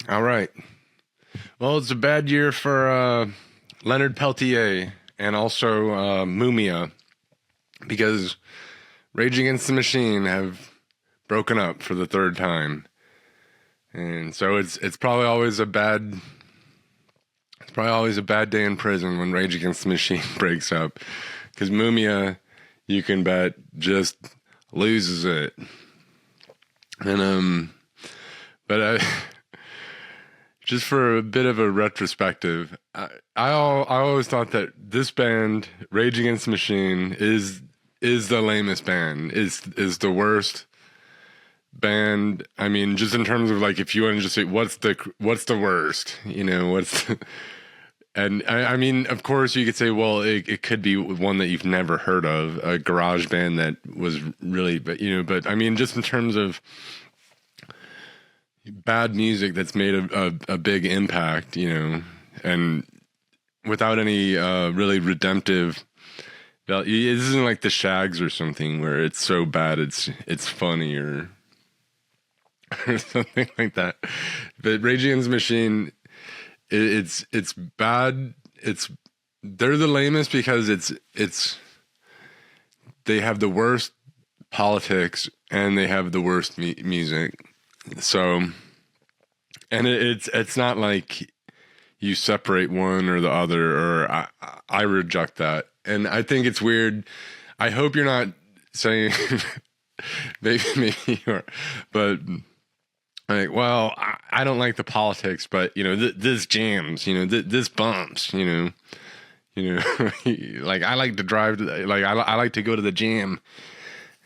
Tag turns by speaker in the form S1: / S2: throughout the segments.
S1: All right. Well, it's a bad year for Leonard Peltier and also Mumia because Rage Against the Machine have broken up for the third time, and so it's probably always a bad day in prison when Rage Against the Machine breaks up, because Mumia, you can bet, just loses it, and but just for a bit of a retrospective, I always thought that this band, Rage Against the Machine, is the lamest band, is the worst band. I mean, just in terms of, like, if you want to just say what's the worst, you know, and I mean, of course you could say, well, it could be one that you've never heard of, a garage band that was really, but I mean, just in terms of bad music that's made a big impact, and without any really redemptive value. This isn't like the Shags or something where it's so bad it's funny or something like that. But Rage Against the Machine, it's bad. They're the lamest because they have the worst politics and they have the worst music. So, and it's not like you separate one or the other, or I reject that. And I think it's weird. I hope you're not saying, maybe you are, but like, well, I don't like the politics, but this jams, this bumps, like I like to drive like I like to go to the jam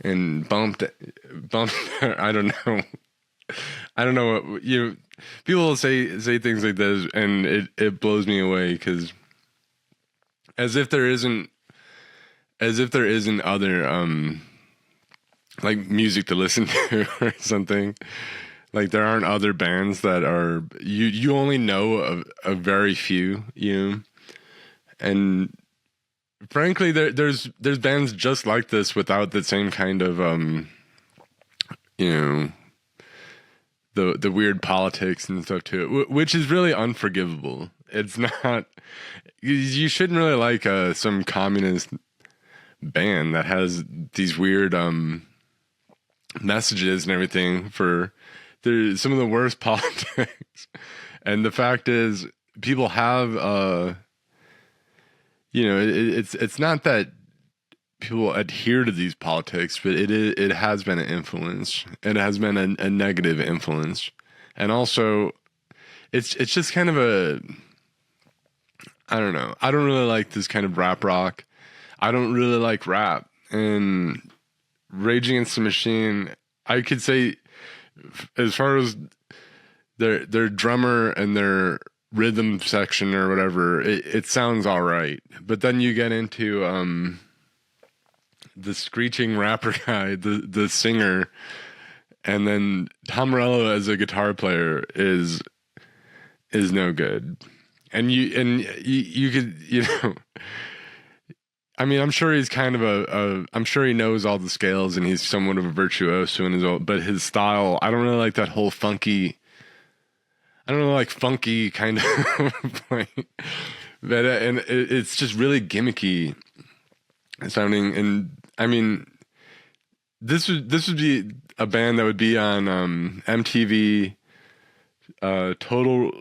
S1: and bump. I don't know. I don't know what people will say things like this, and it blows me away, because as if there isn't other like music to listen to or something. Like, there aren't other bands that are you only know a very few, and frankly there's bands just like this without the same kind of the weird politics and stuff to it, which is really unforgivable. It's not, you shouldn't really like some communist band that has these weird messages and everything. For there's some of the worst politics, and the fact is, people have it's not that people adhere to these politics, but it has been an influence. It has been a negative influence, and also it's just kind of I don't know. I don't really like this kind of rap rock. I don't really like rap. And Rage Against the Machine, I could say, as far as their drummer and their rhythm section or whatever, it sounds all right. But then you get into the screeching rapper guy, the singer, and then Tom Morello as a guitar player is no good. And you could, I mean, I'm sure he's kind of I'm sure he knows all the scales and he's somewhat of a virtuoso in his own, but his style, I don't really like that whole funky, I don't know, like funky kind of playing. But and it's just really gimmicky sounding. And I mean, this would be a band that would be on MTV Total,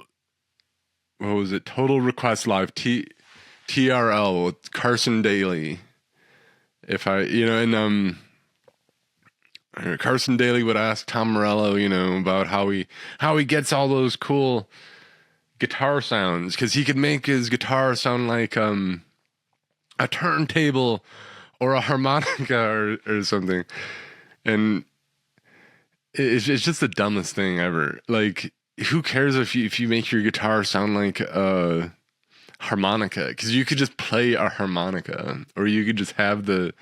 S1: what was it? Total Request Live, TRL with Carson Daly. If I, and Carson Daly would ask Tom Morello, about how he gets all those cool guitar sounds, because he could make his guitar sound like a turntable or a harmonica or something. And it's just the dumbest thing ever. Like, who cares if you make your guitar sound like a harmonica? Because you could just play a harmonica, or you could just have the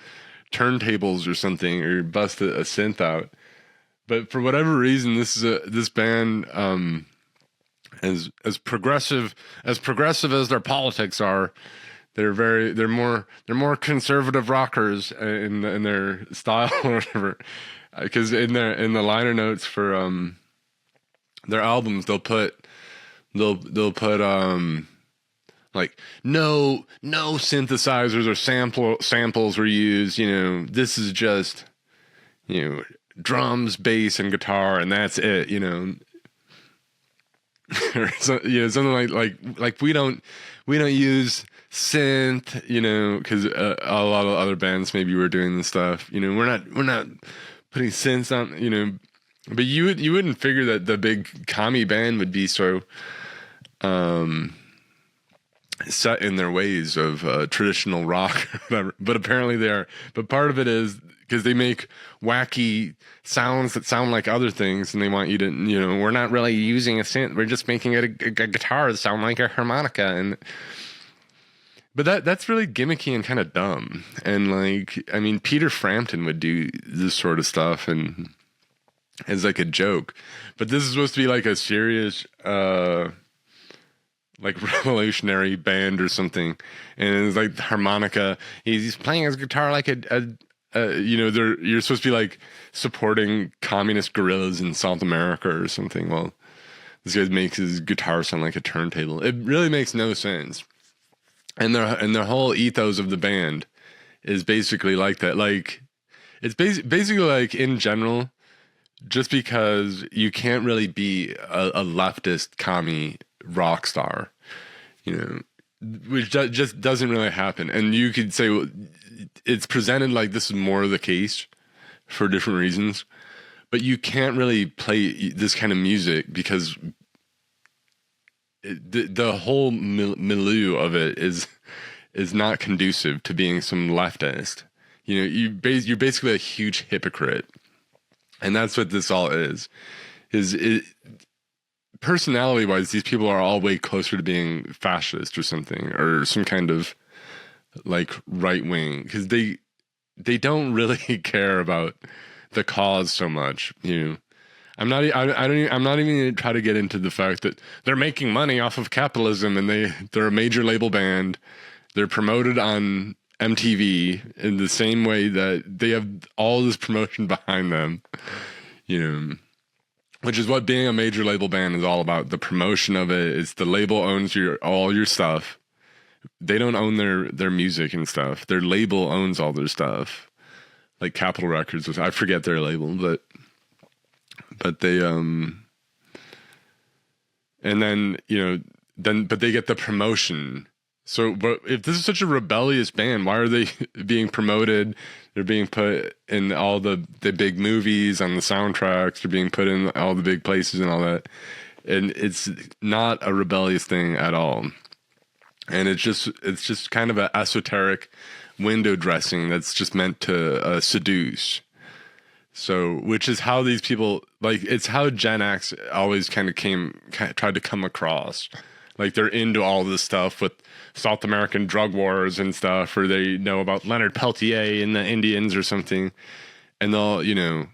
S1: turntables or something, or bust a synth out. But for whatever reason, this band as progressive as their politics are, they're more conservative rockers in their style or whatever. Because in the liner notes for their albums, they'll put like no synthesizers or samples were used. You know, this is just, you know, drums, bass, and guitar, and that's it. You know. Or so, you know, something like we don't use synth, you know, because a lot of other bands maybe were doing this stuff. You know, we're not putting synths on, you know, but you wouldn't figure that the big commie band would be so set in their ways of traditional rock or whatever. But apparently they are. But part of it is because they make wacky sounds that sound like other things, and they want you to, you know, we're not really using a synth, we're just making it a guitar that sound like a harmonica. But that's really gimmicky and kind of dumb. And like, I mean, Peter Frampton would do this sort of stuff and as like a joke, but this is supposed to be like a serious like revolutionary band or something, and it's like the harmonica. He's playing his guitar like you know, you're supposed to be like supporting communist guerrillas in South America or something. Well, this guy makes his guitar sound like a turntable. It really makes no sense. And their whole ethos of the band is basically like that. Like, it's basically like, in general, just because you can't really be a leftist commie rock star, you know, which just doesn't really happen. And you could say, well, it's presented like this is more the case for different reasons, but you can't really play this kind of music because the whole milieu of it is not conducive to being some leftist. You know, you're basically a huge hypocrite, and that's what this all is. Personality wise, these people are all way closer to being fascist or something, or some kind of like right wing, because they don't really care about the cause so much. You know, I'm not even gonna try to get into the fact that they're making money off of capitalism, and they're a major label band. They're promoted on MTV in the same way that they have all this promotion behind them, you know, which is what being a major label band is all about. The promotion of it is the label owns all your stuff. They don't own their music and stuff. Their label owns all their stuff. Like Capitol Records, I forget their label, but they and then, you know, but they get the promotion. So, but if this is such a rebellious band, why are they being promoted? They're being put in all the big movies, on the soundtracks. They're being put in all the big places and all that. And it's not a rebellious thing at all. And it's just kind of an esoteric window dressing that's just meant to seduce. So, which is how these people, like, it's how Gen X always kind of tried to come across. Like, they're into all this stuff with South American drug wars and stuff, or they know about Leonard Peltier and the Indians or something. And they'll, you know,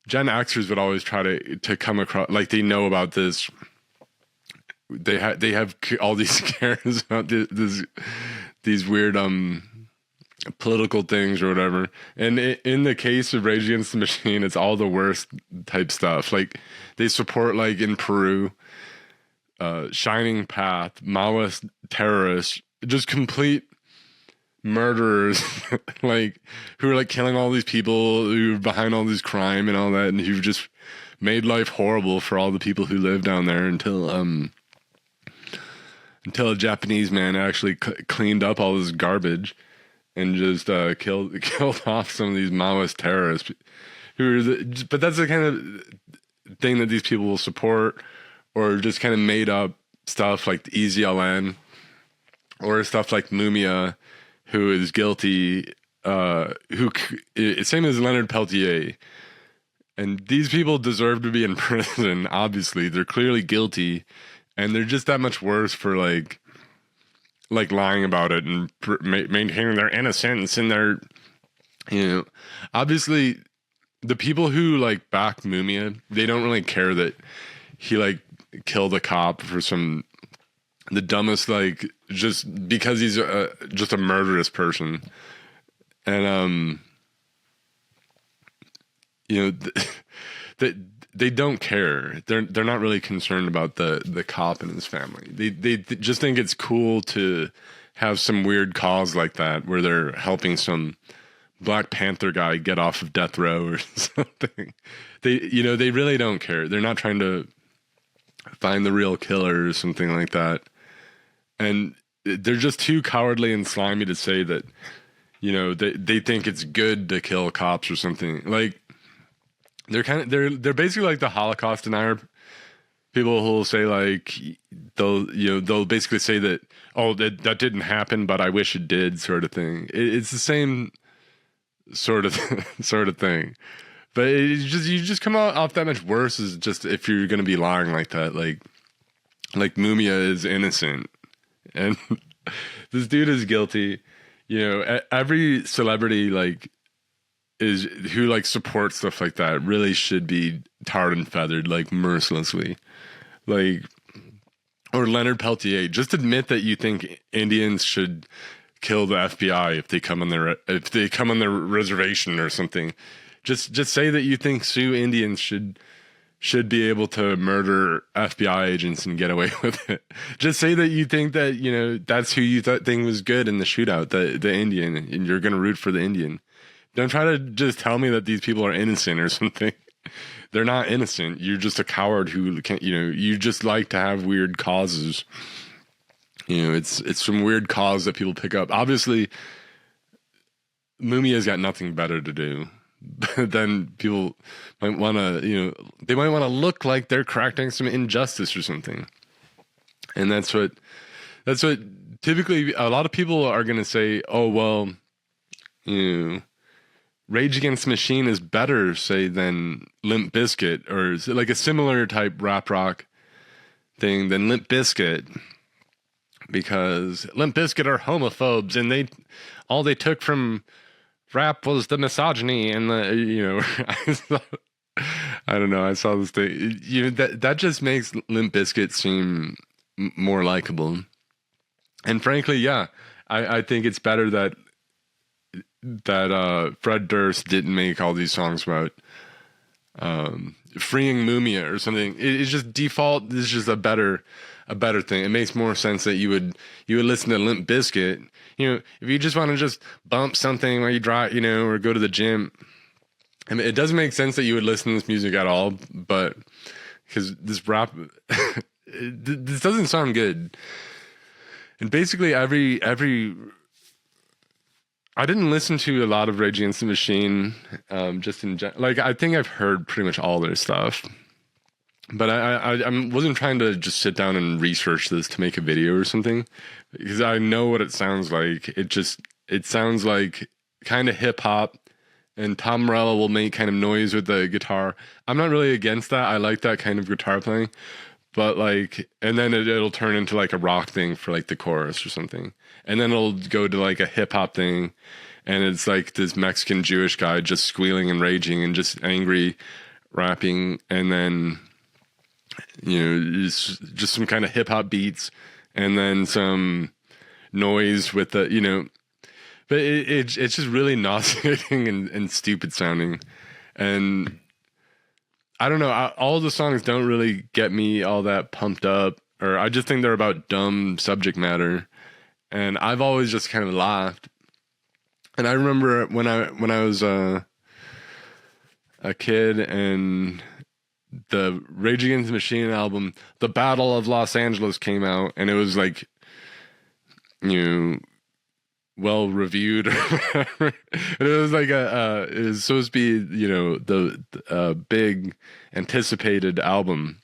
S1: Gen Xers would always try to come across, like, they know about this. They have all these cares about these weird political things or whatever. And in the case of Rage Against the Machine, it's all the worst type stuff. Like, they support, like, in Peru, Shining Path, Maoist terrorists, just complete murderers, like, who are like killing all these people, who are behind all this crime and all that, and who've just made life horrible for all the people who live down there until a Japanese man actually cleaned up all this garbage and just killed off some of these Maoist terrorists. But that's the kind of thing that these people will support, or just kind of made up stuff like the EZLN, or stuff like Mumia, who is guilty, same as Leonard Peltier. And these people deserve to be in prison, obviously. They're clearly guilty, and they're just that much worse for like lying about it and maintaining their innocence and their, you know, obviously the people who like back Mumia, they don't really care that he like killed a cop for the dumbest, like, just because he's just a murderous person. And they don't care. They're not really concerned about the cop and his family. They just think it's cool to have some weird cause like that where they're helping some Black Panther guy get off of death row or something. They really don't care. They're not trying to find the real killer or something like that. And they're just too cowardly and slimy to say that, they think it's good to kill cops or something. Like, they're basically like the Holocaust denier people who will say, like, they'll basically say that, oh, that didn't happen, but I wish it did, sort of thing. It's the same sort of thing. But you just come out off that much worse is just if you're going to be lying like that. Like Mumia is innocent and this dude is guilty. Every celebrity who supports stuff like that really should be tarred and feathered, like, mercilessly. Like, or Leonard Peltier, just admit that you think Indians should kill the FBI if they come on their reservation or something. Just say that you think Sioux Indians should be able to murder FBI agents and get away with it. Just say that you think that, that's who you think was good in the shootout, the Indian, and you're going to root for the Indian. Don't try to just tell me that these people are innocent or something. They're not innocent. You're just a coward who can't, you just like to have weird causes. It's some weird cause that people pick up. Obviously, Mumia's got nothing better to do. But then people might want to, they might want to look like they're correcting some injustice or something. And that's what typically a lot of people are going to say, oh, well, Rage Against the Machine is better, say, than Limp Bizkit, or like a similar type rap rock thing than Limp Bizkit, because Limp Bizkit are homophobes and all they took from rap was the misogyny and the, I don't know. I saw this thing. That just makes Limp Bizkit seem more likable. And frankly, yeah, I think it's better that Fred Durst didn't make all these songs about freeing Mumia or something. It's just default. This is just a better thing. It makes more sense that you would listen to Limp Bizkit. If you just want to just bump something while you drive, or go to the gym. I mean, it doesn't make sense that you would listen to this music at all, but because this rap, this doesn't sound good. And basically every I didn't listen to a lot of Rage Against the Machine, just in like, I think I've heard pretty much all their stuff, but I wasn't trying to just sit down and research this to make a video or something, because I know what it sounds like. It sounds like kind of hip hop, and Tom Morello will make kind of noise with the guitar. I'm not really against that. I like that kind of guitar playing, but and then it'll turn into like a rock thing for like the chorus or something. And then it'll go to like a hip hop thing, and it's like this Mexican Jewish guy just squealing and raging and just angry rapping, and then just some kind of hip hop beats, and then some noise with the but it's just really nauseating and stupid sounding, and I don't know. All the songs don't really get me all that pumped up, or I just think they're about dumb subject matter. And I've always just kind of laughed. And I remember when I was a kid, and the Rage Against the Machine album, The Battle of Los Angeles, came out, and it was like, well reviewed. And it was like it was supposed to be, the big anticipated album,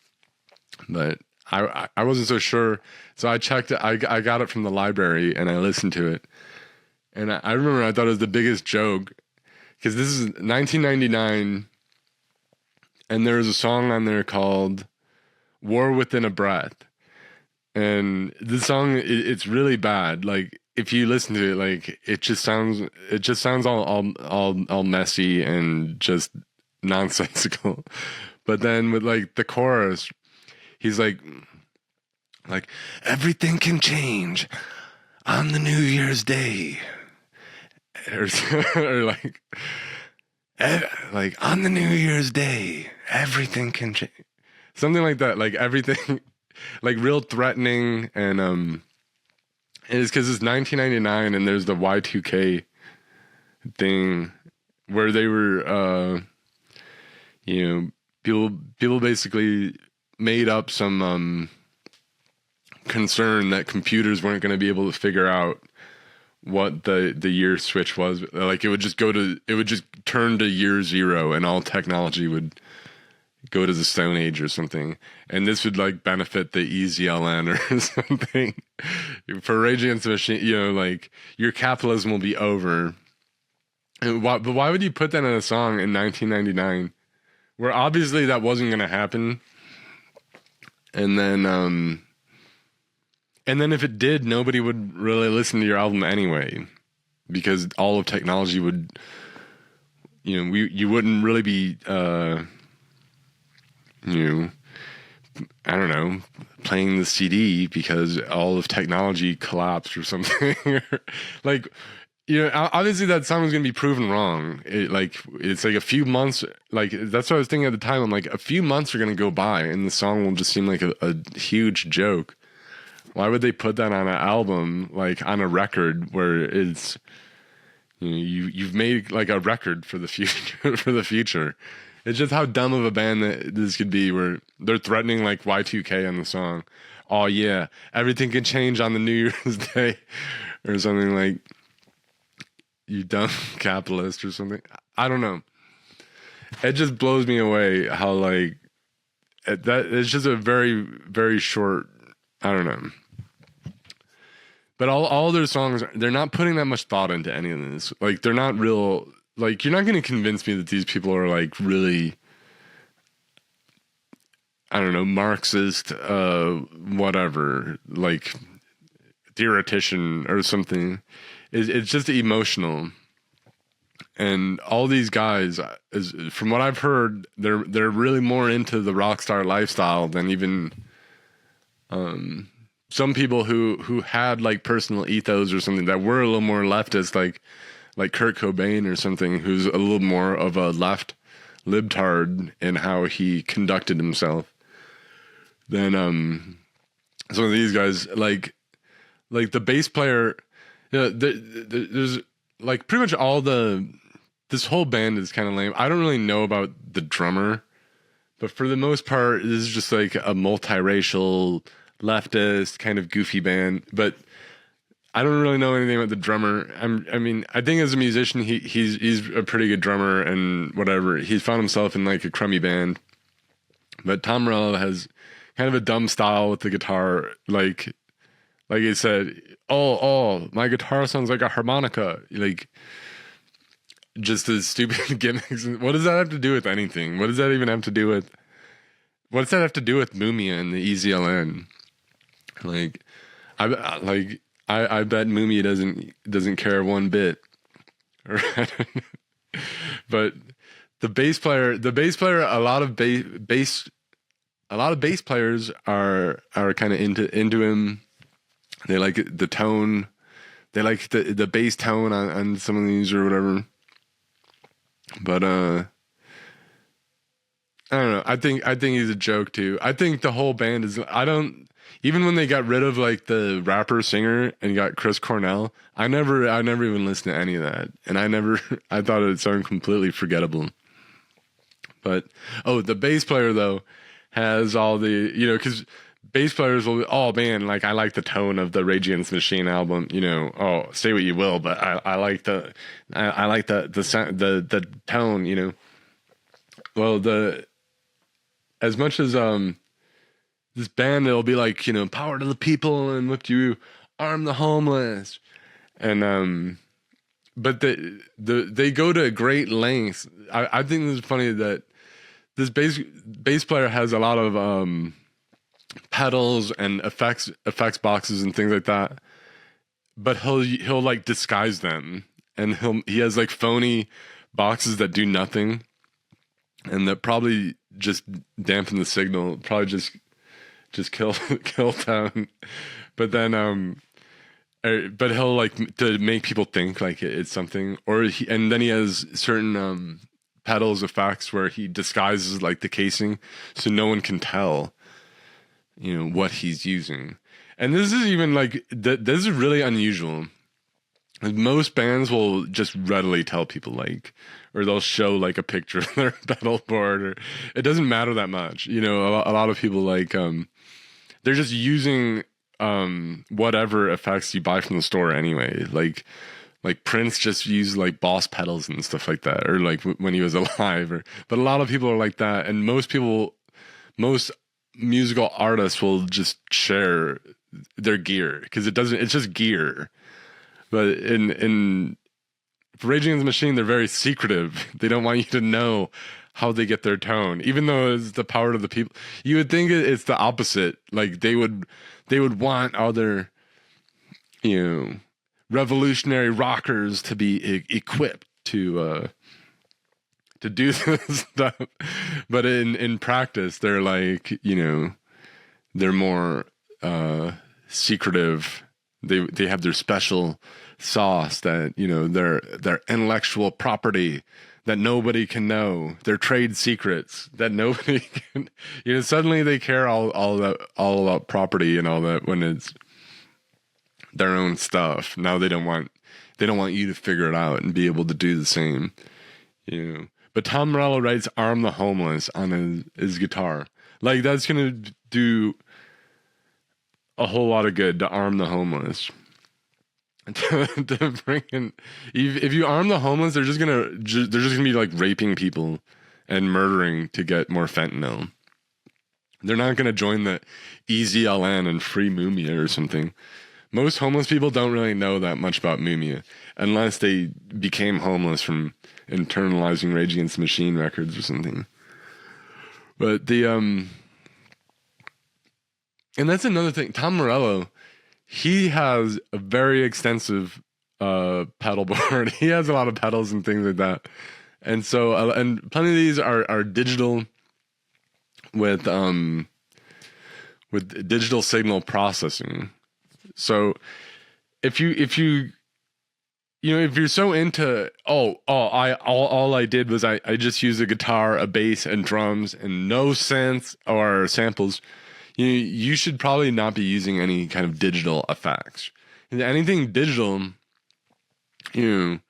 S1: but I wasn't so sure. So I checked it. I got it from the library and I listened to it. And I remember I thought it was the biggest joke, because this is 1999, and there was a song on there called War Within a Breath. And this song, it's really bad. Like, if you listen to it, like, it just sounds all messy and just nonsensical. But then with like the chorus, he's like everything can change on the New Year's Day, or, or like on the New Year's Day, everything can change, something like that. Like everything, like real threatening, and it's because it's 1999 and there's the Y2K thing where they were, people basically made up some concern that computers weren't going to be able to figure out what the year switch was. Like it would just turn to year zero and all technology would go to the Stone Age or something. And this would like benefit the EZLN or something. For Rage Against the Machine, like your capitalism will be over. But why would you put that in a song in 1999 where obviously that wasn't going to happen? And then if it did, nobody would really listen to your album anyway, because all of technology would, you wouldn't really be, I don't know, playing the CD because all of technology collapsed or something. Like, obviously that song was going to be proven wrong. It's like a few months, like that's what I was thinking at the time. I'm like, a few months are going to go by and the song will just seem like a huge joke. Why would they put that on an album, like on a record where it's, you've made like a record for the future, for the future. It's just how dumb of a band that this could be, where they're threatening like Y2K on the song. Oh yeah, everything can change on the New Year's Day or something, like, you dumb capitalist or something. I don't know. It just blows me away how like that. It's just a very, very short, I don't know. But all their songs, they're not putting that much thought into any of this. Like, they're not real. Like, you're not going to convince me that these people are like really, I don't know, Marxist, whatever, like theoretician or something. It's just emotional. And all these guys, from what I've heard, they're really more into the rock star lifestyle than even some people who had like personal ethos or something that were a little more leftist, like Kurt Cobain or something, who's a little more of a left libtard in how he conducted himself than some of these guys. Like the bass player, there's like pretty much this whole band is kind of lame. I don't really know about the drummer, but for the most part, this is just like a multiracial, leftist, kind of goofy band. But I don't really know anything about the drummer. I mean, I think as a musician, he's a pretty good drummer and whatever. He's found himself in like a crummy band. But Tom Morello has kind of a dumb style with the guitar. Like I said, oh, my guitar sounds like a harmonica. Like, just as stupid gimmicks. What does that have to do with anything? What does that even have to do with? What does that have to do with Mumia and the EZLN? Like, I bet Mumia doesn't care one bit. But the bass player, a lot of bass players are kind of into him. They like the tone. They like the bass tone on some of these or whatever. But I don't know. I think he's a joke too. I think the whole band is. Even when they got rid of like the rapper singer and got Chris Cornell, I never even listened to any of that, and I thought it sounded completely forgettable. But the bass player though has all the, because bass players will be, oh man, like I like the tone of the Rage Against the Machine album, say what you will, but I like the sound, the tone, Well, as much as this band, it'll be like, power to the people and look to you, arm the homeless, and but they go to great lengths. I think this is funny that this bass player has a lot of pedals and effects boxes and things like that, but he'll like disguise them, and he has like phony boxes that do nothing, and that probably just dampen the signal, probably just just kill kill town. But then but he'll like to make people think like it's something, and then he has certain pedals effects where he disguises like the casing so no one can tell, what he's using. And this is even like this is really unusual. Most bands will just readily tell people like, or they'll show like a picture of their pedal board, or it doesn't matter that much. A lot of people like they're just using whatever effects you buy from the store anyway. Like Prince just used like Boss pedals and stuff like that, or like when he was alive. But a lot of people are like that, and most musical artists will just share their gear because it's just gear. But for Rage Against the Machine, they're very secretive. They don't want you to know how they get their tone, even though it's the power of the people. You would think it's the opposite. Like they would want other, revolutionary rockers to be equipped to do this stuff. But in practice, they're like, they're more secretive. They have their special sauce that, their intellectual property that nobody can know, their trade secrets that nobody can, suddenly they care all about property and all that when it's their own stuff. Now they don't want you to figure it out and be able to do the same, But Tom Morello writes "Arm the Homeless" on his guitar. Like that's gonna do a whole lot of good to arm the homeless. To bring in, if you arm the homeless, they're just gonna be like raping people and murdering to get more fentanyl. They're not gonna join the EZLN and free Mumia or something. Most homeless people don't really know that much about Mumia unless they became homeless from internalizing Rage Against the Machine records or something. But and that's another thing. Tom Morello, he has a very extensive pedal board. He has a lot of pedals and things like that. And so, and plenty of these are digital with digital signal processing. So if you're so into, all I did was I just used a guitar, a bass, and drums, and no synths or samples, you should probably not be using any kind of digital effects. Anything digital, we're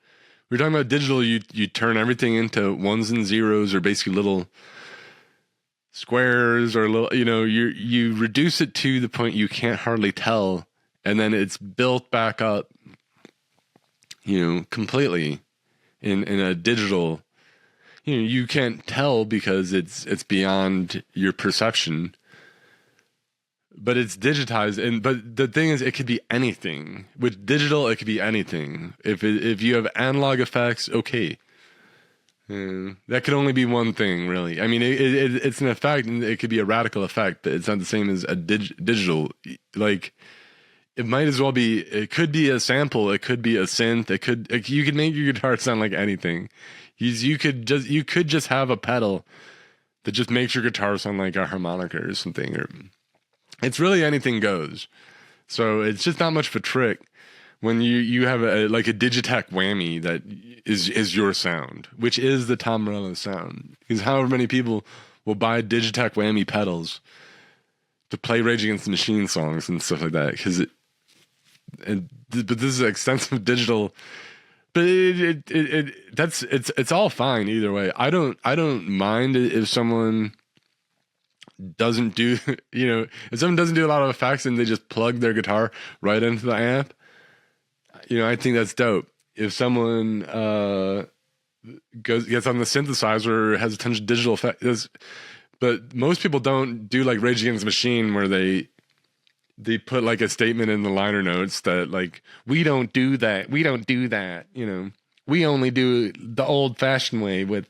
S1: talking about digital, you turn everything into ones and zeros, or basically little squares, or little, you reduce it to the point you can't hardly tell, and then it's built back up, completely in a digital. You can't tell because it's beyond your perception. But it's digitized, but the thing is, it could be anything. With digital, it could be anything. If you have analog effects, okay, that could only be one thing, really. I mean, it's an effect, and it could be a radical effect, but it's not the same as a digital. Like, it might as well be. It could be a sample. It could be a synth. You could make your guitar sound like anything. You could just have a pedal that just makes your guitar sound like a harmonica or something, or. It's really anything goes. So it's just not much of a trick when you have a Digitech whammy that is your sound, which is the Tom Morello sound. Because however many people will buy Digitech whammy pedals to play Rage Against the Machine songs and stuff like that. But this is extensive digital. But it's all fine either way. I don't mind if someone doesn't do, if someone doesn't do a lot of effects and they just plug their guitar right into the amp, I think that's dope. If someone gets on the synthesizer or has a ton of digital effects, but most people don't do like Rage Against the Machine where they put like a statement in the liner notes that like, we don't do that, we only do the old fashioned way with.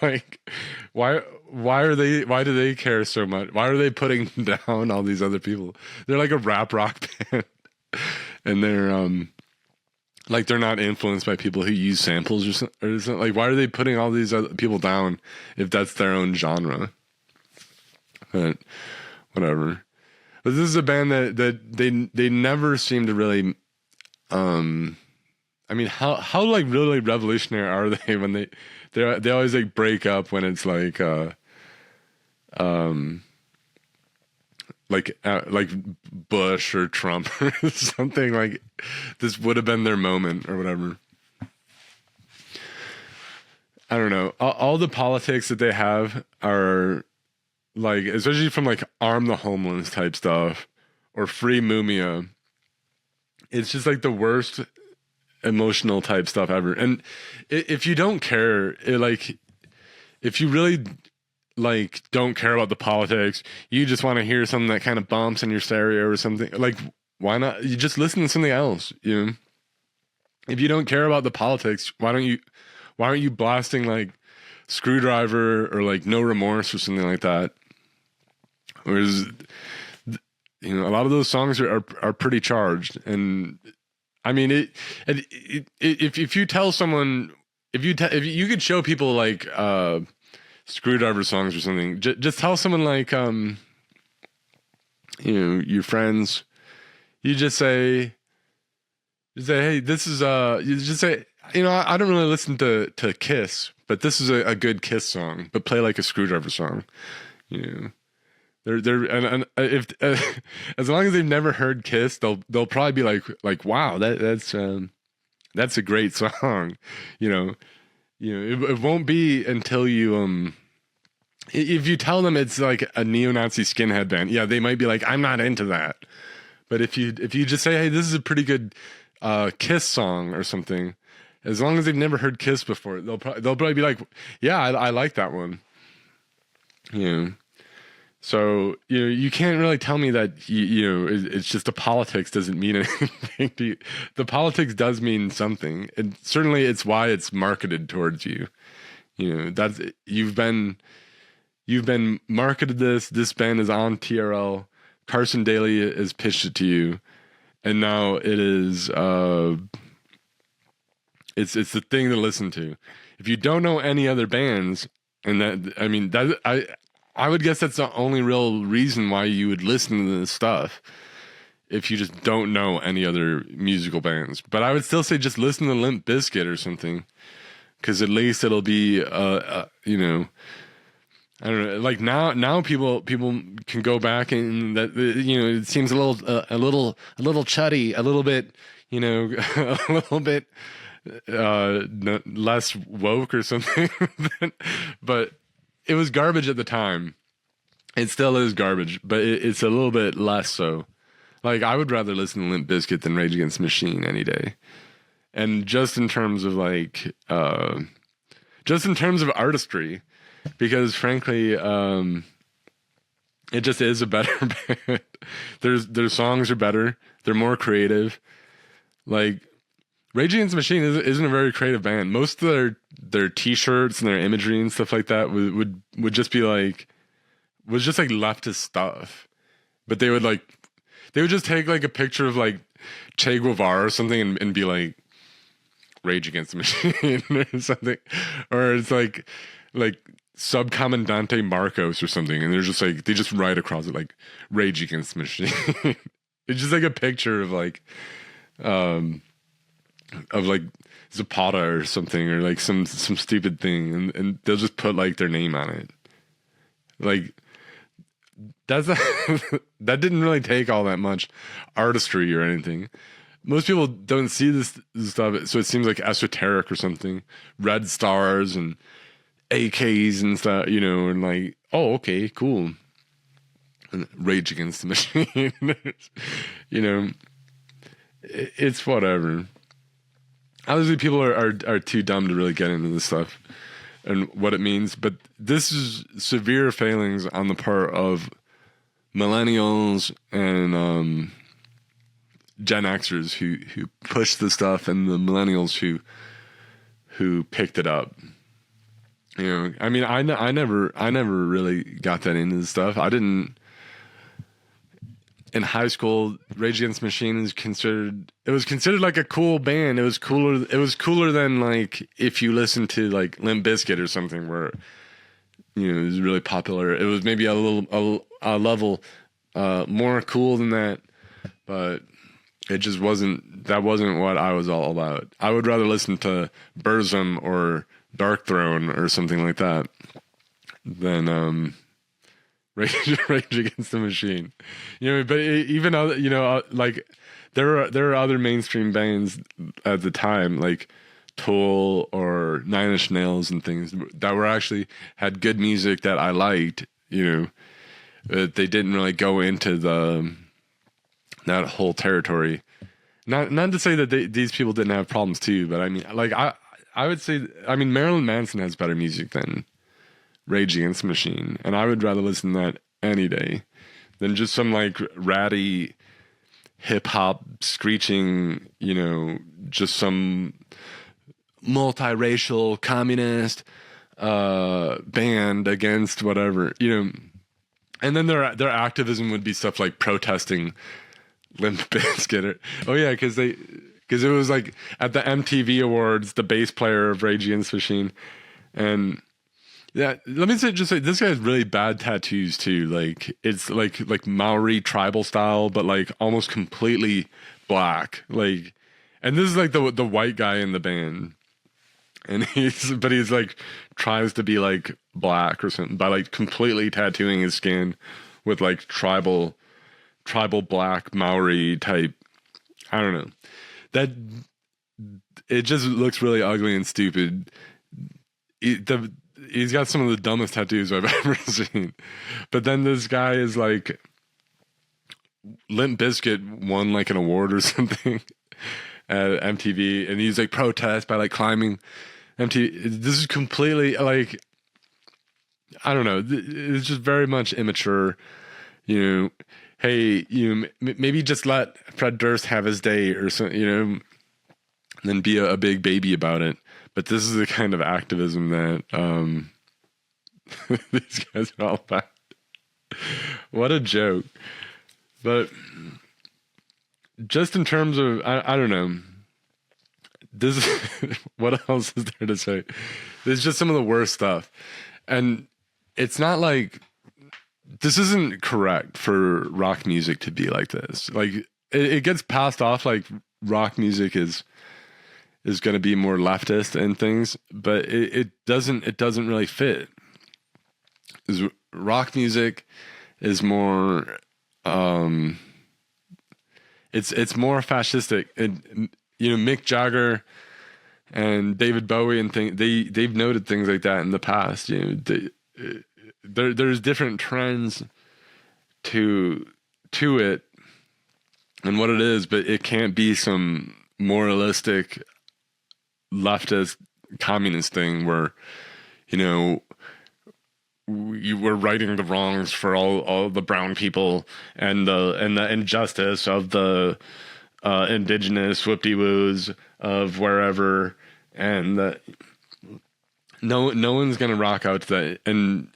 S1: Like, why do they care so much? Why are they putting down all these other people? They're like a rap rock band, and they're they're not influenced by people who use samples or something. Like, why are they putting all these other people down if that's their own genre? but whatever. But this is a band that they never seem to really. I mean, how like really revolutionary are they when they always like break up when it's like like Bush or Trump or something, like this would have been their moment or whatever. I don't know. All the politics that they have are like, especially from like Arm the Homeless type stuff or Free Mumia. It's just like the worst emotional type stuff ever. And if you don't care, if you really like don't care about the politics, you just want to hear something that kind of bumps in your stereo or something, like why not you just listen to something else, you know? If you don't care about the politics, why aren't you blasting like Screwdriver or like No Remorse or something like that? Whereas, you know, a lot of those songs are pretty charged. And I mean, if you tell someone, if you could show people like Screwdriver songs or something, just tell someone like you know, your friends, you just say hey, this is you just say, you know, I don't really listen to Kiss, but this is a good Kiss song, but play like a Screwdriver song, you know. They're and if as long as they've never heard Kiss, they'll probably be like wow, that's a great song, you know. It won't be until you if you tell them it's like a neo-Nazi skinhead band, yeah, they might be like, I'm not into that. But if you just say, hey, this is a pretty good Kiss song or something, as long as they've never heard Kiss before, they'll probably be like, yeah, I like that one, you know. So, you know, you can't really tell me that, you know, it's just the politics doesn't mean anything to you. The politics does mean something. And certainly it's why it's marketed towards you. You know, that's, you've been marketed this band is on TRL. Carson Daly has pitched it to you. And now it is, it's the thing to listen to. If you don't know any other bands, and that, I mean, I would guess that's the only real reason why you would listen to this stuff, if you just don't know any other musical bands. But I would still say just listen to Limp Bizkit or something, because at least it'll be, you know, I don't know. Like now people can go back and that, you know, it seems a little chuddy, a little bit, you know, a little bit less woke or something, but. It was garbage at the time. It still is garbage, but it's a little bit less so. Like, I would rather listen to Limp Bizkit than Rage Against the Machine any day. And just in terms of like, just in terms of artistry, because frankly, it just is a better band. Their songs are better. They're more creative. Like, Rage Against the Machine isn't a very creative band. Most of their t-shirts and their imagery and stuff like that would just be like, was just like leftist stuff. But they would just take like a picture of like Che Guevara or something and be like Rage Against the Machine or something. Or it's like Subcomandante Marcos or something, and they're just like, they just write across it like Rage Against the Machine. It's just like a picture of like Zapata or something, or like some stupid thing, and they'll just put like their name on it. Like, that's not, that didn't really take all that much artistry or anything. Most people don't see this stuff, so it seems like esoteric or something. Red stars and AKs and stuff, you know, and like, oh, okay, cool. And Rage Against the Machine, you know, it's whatever. Obviously, people are too dumb to really get into this stuff and what it means. But this is severe failings on the part of millennials and Gen Xers who pushed the stuff, and the millennials who picked it up. You know, I mean, I never really got that into the stuff. I didn't. In high school, Rage Against the Machine was considered like a cool band. It was cooler than like if you listen to like Limp Bizkit or something, where it was really popular. It was maybe a level more cool than that, but it just wasn't. That wasn't what I was all about. I would rather listen to Burzum or Dark Throne or something like that than Rage Against the Machine. But even other, like there are other mainstream bands at the time, like Tool or Nine Inch Nails and things that were actually had good music that I liked. But they didn't really go into that whole territory. Not to say that these people didn't have problems too, but I mean, like I would say, I mean, Marilyn Manson has better music than Rage Against the Machine, and I would rather listen to that any day than just some like ratty hip hop screeching, just some multiracial communist band against whatever, and then their activism would be stuff like protesting Limp Bizkit. Oh yeah, because it was like at the MTV Awards, the bass player of Rage Against the Machine, and yeah, let me just say this guy has really bad tattoos too. Like it's like Maori tribal style, but like almost completely black. Like, and this is like the white guy in the band, and he's like tries to be like black or something by like completely tattooing his skin with like tribal black Maori type. I don't know. That it just looks really ugly and stupid. He's got some of the dumbest tattoos I've ever seen. But then this guy is like, Limp Bizkit won like an award or something at MTV, and he's like protest by like climbing MTV. This is completely like, I don't know. It's just very much immature. Hey, maybe just let Fred Durst have his day or something, and then be a big baby about it. But this is the kind of activism that these guys are all about. What a joke. But just in terms of, I don't know. This what else is there to say? There's just some of the worst stuff. And it's not like, this isn't correct for rock music to be like this. Like it gets passed off like rock music is going to be more leftist and things, but it doesn't really fit. Rock music is more it's more fascistic, and Mick Jagger and David Bowie and things, they've noted things like that in the past. There's different trends to it and what it is, but it can't be some moralistic leftist communist thing where you were righting the wrongs for all the brown people and the injustice of the indigenous whoop-de-woos of wherever, and no one's gonna rock out to that, and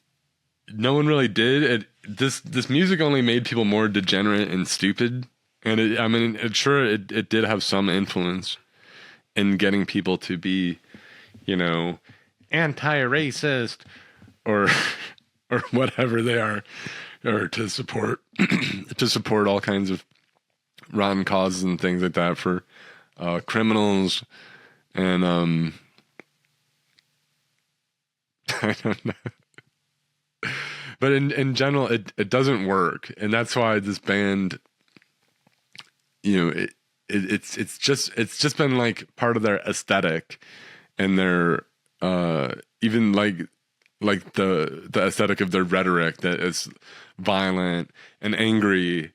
S1: no one really did. This music only made people more degenerate and stupid, and it did have some influence in getting people to be, anti-racist or whatever they are, or to support all kinds of rotten causes and things like that for criminals and I don't know. But in general, it doesn't work, and that's why this band, it's just been like part of their aesthetic, and their even like the aesthetic of their rhetoric that is violent and angry,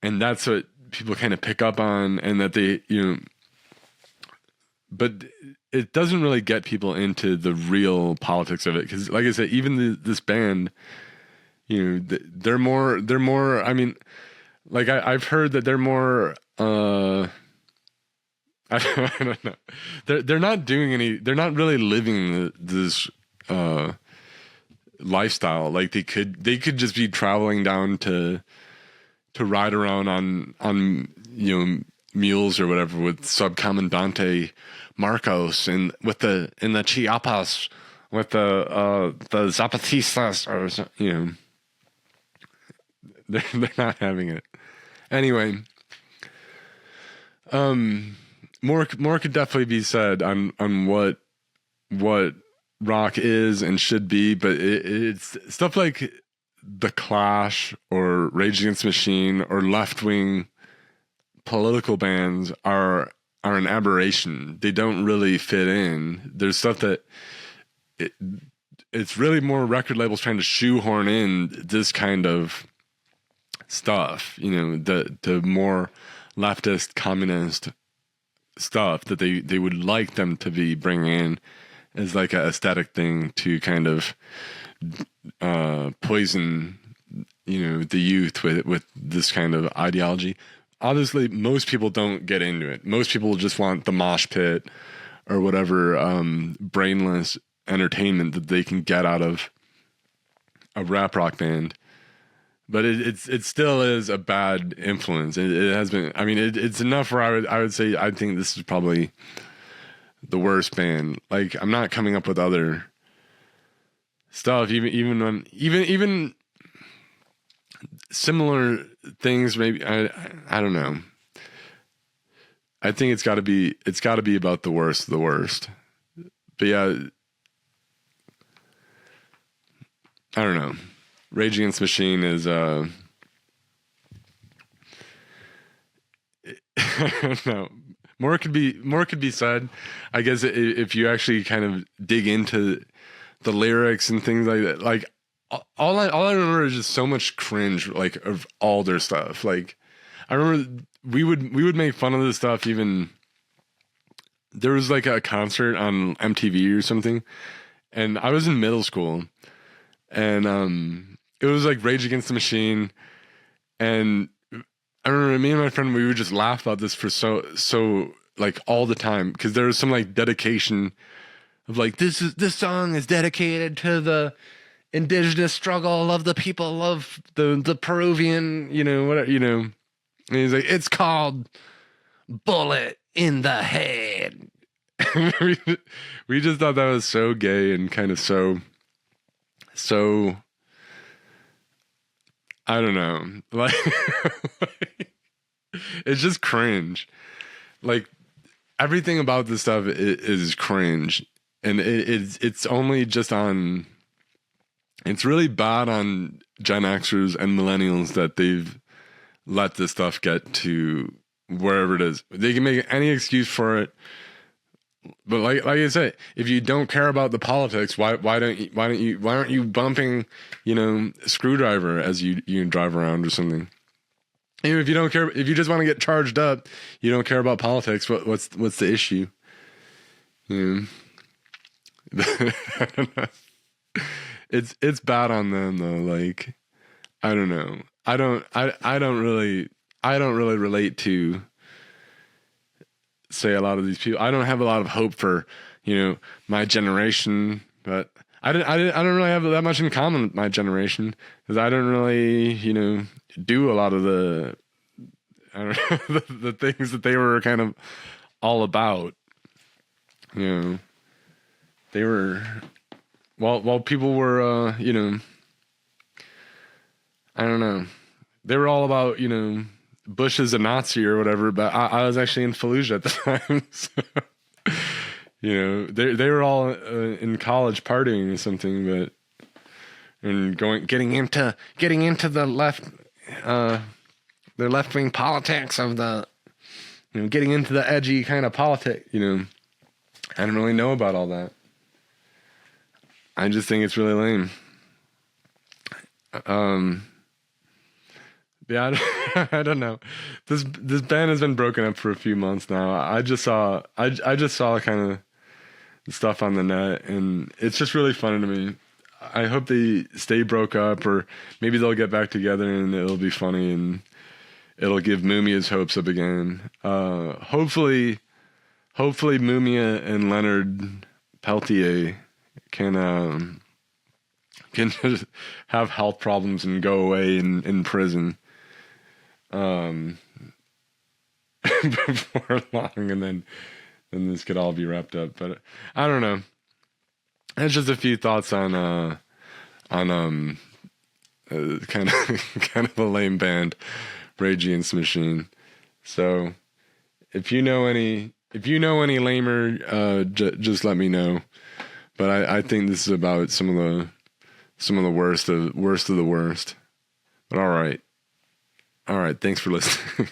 S1: and that's what people kind of pick up on, and that they but it doesn't really get people into the real politics of it, because like I said, even this band, they're more I mean, like I've heard that they're more I don't know, they're not doing they're not really living this lifestyle. Like they could just be traveling down to ride around on mules or whatever with Subcomandante Marcos and in the Chiapas with the Zapatistas, or they're not having it. Anyway, more could definitely be said on what rock is and should be, but it's stuff like The Clash or Rage Against the Machine or left wing political bands are an aberration. They don't really fit in. There's stuff that it's really more record labels trying to shoehorn in this kind of stuff, the more leftist communist stuff that they would like them to be bringing in as like a aesthetic thing to kind of poison the youth with this kind of ideology. Obviously most people don't get into it. Most people just want the mosh pit or whatever brainless entertainment that they can get out of a rap rock band. But it still is a bad influence. It has been. I mean, it's enough where I would say I think this is probably the worst band. Like, I'm not coming up with other stuff. Even similar things. Maybe I don't know. I think it's got to be about the worst of the worst. But yeah, I don't know. Rage Against the Machine is I don't know. More could be said. I guess if you actually kind of dig into the lyrics and things like that. Like all I remember is just so much cringe, like, of all their stuff. Like, I remember we would make fun of this stuff. Even there was like a concert on MTV or something, and I was in middle school, and it was like Rage Against the Machine, and I remember me and my friend, we would just laugh about this for so like all the time, because there was some like dedication of like, this song is dedicated to the indigenous struggle of the people of the Peruvian, whatever, and he's like, it's called Bullet in the Head. we just thought that was so gay and kind of so I don't know, like it's just cringe. Like, everything about this stuff is cringe, and it's only just on. It's really bad on Gen Xers and millennials that they've let this stuff get to wherever it is. They can make any excuse for it, but like I said, if you don't care about the politics, why aren't you bumping, Screwdriver as you drive around or something? If you don't care, if you just want to get charged up, you don't care about politics. What's the issue? I don't know. It's bad on them though. Like, I don't know. I don't really relate to, say, a lot of these people. I don't have a lot of hope for my generation, but I don't really have that much in common with my generation, because I don't really do a lot of the the things that they were kind of all about. They were, while people were I don't know, they were all about Bush is a Nazi or whatever, but I was actually in Fallujah at the time. So, they were all in college partying or something, but getting into the left, the left wing politics of the, getting into the edgy kind of politics. I don't really know about all that. I just think it's really lame. Yeah, I don't know. This band has been broken up for a few months now. I just saw kind of stuff on the net, and it's just really funny to me. I hope they stay broke up, or maybe they'll get back together and it'll be funny and it'll give Mumia's hopes up again. Hopefully Mumia and Leonard Peltier can just have health problems and go away in prison before long, and then this could all be wrapped up. But I don't know. That's just a few thoughts on kind of kind of a lame band, Rage Against the Machine. So if you know any lamer, just let me know. But I think this is about some of the worst of the worst. But all right. Thanks for listening.